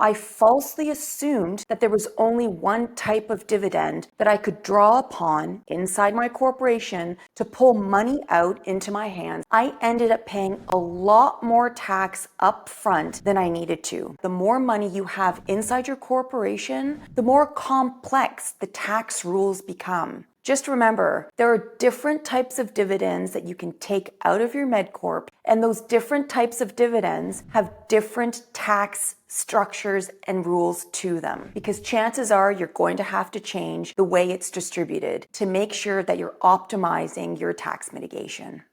I falsely assumed that there was only one type of dividend that I could draw upon inside my corporation to pull money out into my hands. I ended up paying a lot more tax up front than I needed to. The more money you have inside your corporation, the more complex the tax rules become. Just remember, there are different types of dividends that you can take out of your Med Corp, and those different types of dividends have different tax structures and rules to them, because chances are you're going to have to change the way it's distributed to make sure that you're optimizing your tax mitigation.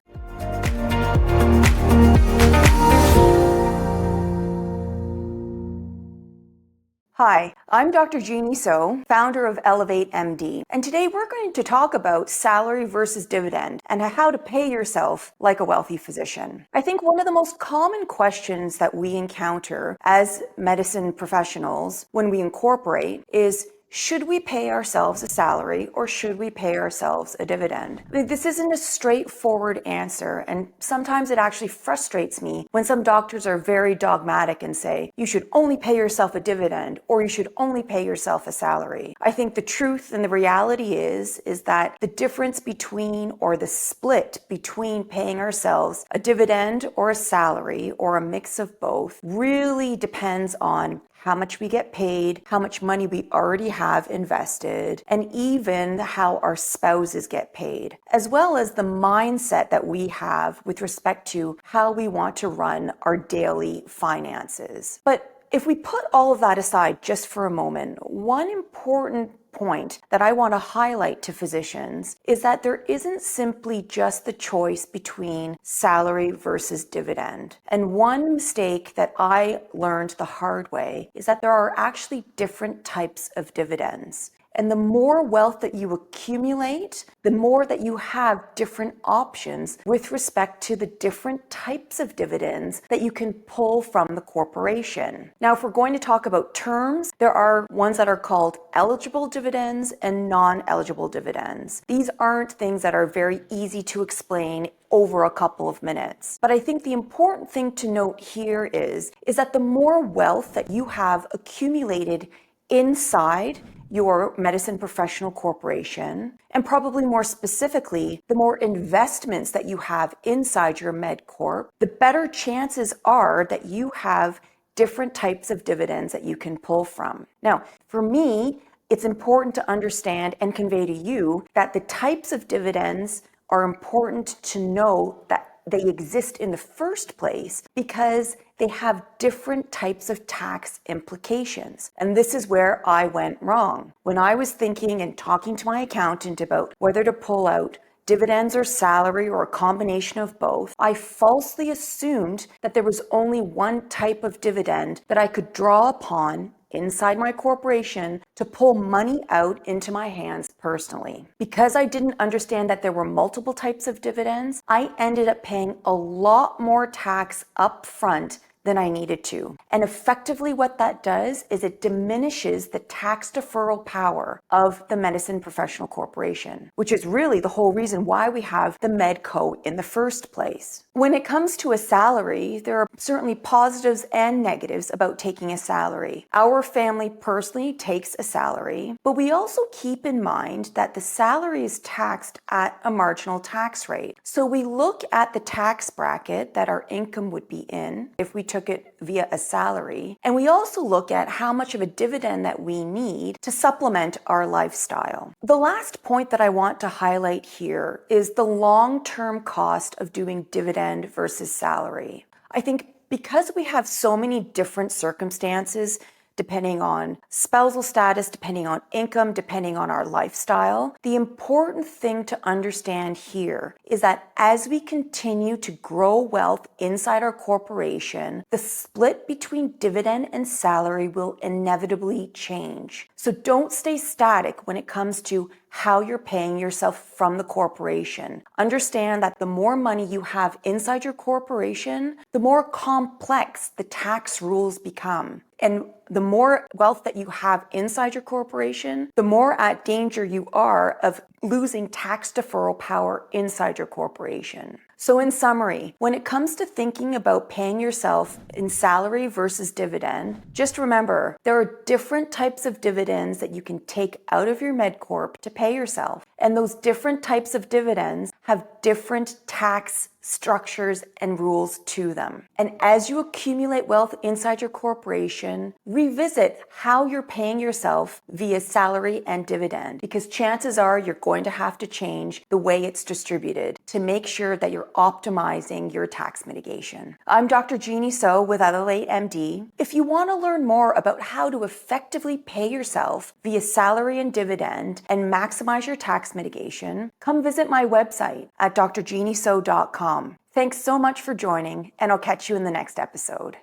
Hi, I'm Dr. Genhee So, founder of ElevateMD, and today we're going to talk about salary versus dividend and how to pay yourself like a wealthy physician. I think one of the most common questions that we encounter as medicine professionals when we incorporate is, should we pay ourselves a salary or should we pay ourselves a dividend? I mean, this isn't a straightforward answer, and sometimes it actually frustrates me when some doctors are very dogmatic and say, you should only pay yourself a dividend or you should only pay yourself a salary. I think the truth and the reality is that the difference between, or the split between, paying ourselves a dividend or a salary or a mix of both really depends on how much we get paid, how much money we already have invested, and even how our spouses get paid, as well as the mindset that we have with respect to how we want to run our daily finances. But if we put all of that aside just for a moment, one important point that I want to highlight to physicians is that there isn't simply just the choice between salary versus dividend. And one mistake that I learned the hard way is that there are actually different types of dividends. And the more wealth that you accumulate, the more that you have different options with respect to the different types of dividends that you can pull from the corporation. Now, if we're going to talk about terms, there are ones that are called eligible dividends and non-eligible dividends. These aren't things that are very easy to explain over a couple of minutes. But I think the important thing to note here is that the more wealth that you have accumulated inside your medicine professional corporation, and probably more specifically, the more investments that you have inside your Med Corp, the better chances are that you have different types of dividends that you can pull from. Now, for me, it's important to understand and convey to you that the types of dividends are important to know that they exist in the first place because they have different types of tax implications. And this is where I went wrong. When I was thinking and talking to my accountant about whether to pull out dividends or salary or a combination of both, I falsely assumed that there was only one type of dividend that I could draw upon inside my corporation to pull money out into my hands personally. Because I didn't understand that there were multiple types of dividends, I ended up paying a lot more tax up front than I needed to. And effectively what that does is it diminishes the tax deferral power of the medicine professional corporation, which is really the whole reason why we have the Medco in the first place. When it comes to a salary, there are certainly positives and negatives about taking a salary. Our family personally takes a salary, but we also keep in mind that the salary is taxed at a marginal tax rate. So we look at the tax bracket that our income would be in if we took it via a salary, and we also look at how much of a dividend that we need to supplement our lifestyle. The last point that I want to highlight here is the long-term cost of doing dividend versus salary. I think because we have so many different circumstances, depending on spousal status, depending on income, depending on our lifestyle, the important thing to understand here is that as we continue to grow wealth inside our corporation, the split between dividend and salary will inevitably change. So don't stay static when it comes to how you're paying yourself from the corporation. Understand that the more money you have inside your corporation, the more complex the tax rules become. And the more wealth that you have inside your corporation, the more at danger you are of losing tax deferral power inside your corporation. So in summary, when it comes to thinking about paying yourself in salary versus dividend, just remember there are different types of dividends that you can take out of your Med Corp to pay yourself. And those different types of dividends have different tax structures and rules to them. And as you accumulate wealth inside your corporation, revisit how you're paying yourself via salary and dividend, because chances are you're going to have to change the way it's distributed to make sure that you're optimizing your tax mitigation. I'm Dr. Genhee So with ElevateMD. If you want to learn more about how to effectively pay yourself via salary and dividend and maximize your tax mitigation, come visit my website at drgenheeso.com. Thanks so much for joining, and I'll catch you in the next episode.